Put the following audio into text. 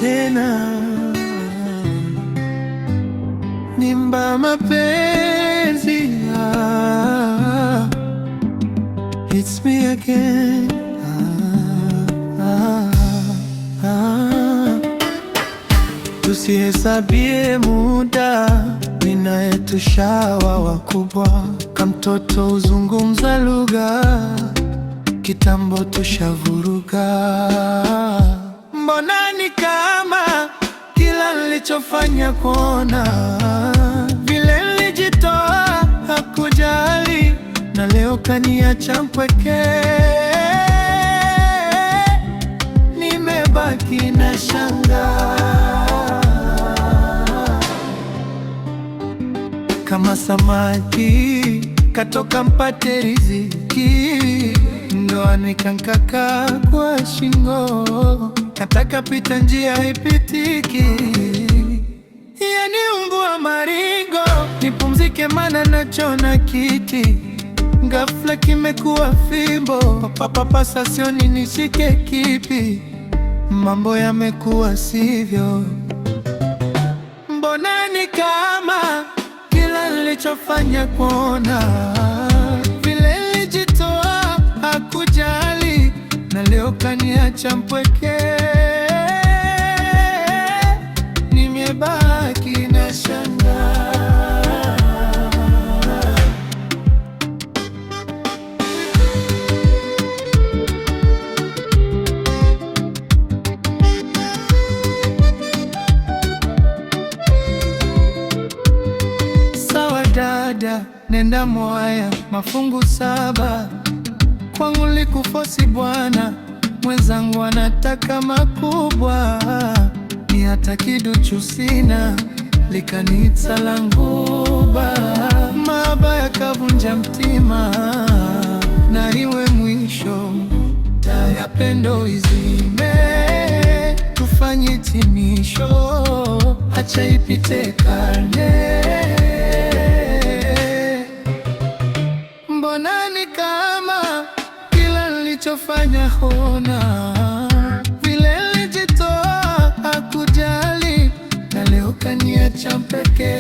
tena. Nimba mapenzi, it's me again. Tusihesabie muda, mimi naye tushawa wakubwa. Kamtoto uzungumza lugha, kitambo tushavuruga. Mbona ni kama kila nilichofanya kuona, vile nilijitoa hakujali, na leo kaniacha mpweke. Nimebaki na shangaa, kama samaki katoka mpate riziki, ndo nikankaka kwa shingo, kataka pita njia haipitiki. Yani umbu wa maringo, nipumzike mana nachona kiti, ghafla kimekuwa fimbo. Papapasa sioni nishike kipi, mambo yamekuwa sivyo. Mbona ni kama kila nilichofanya kuona, vile nilijitoa hakujali, na leo kaniacha mpweke. Nimebaki na shangaa. Sawa dada, nenda mwaya mafungu 7, kwangu likufosi bwana, mwenzangu anataka makubwa. Ni hata kiduchu sina, likanitsa languba, mabaya kavunja mtima, na iwe mwisho ya pendo izime, tufanye timisho, acha ipite karne. Mbona ni kama kila nilichofanya hona, vile nilijitoa hakujali, na leo kaniacha mpweke.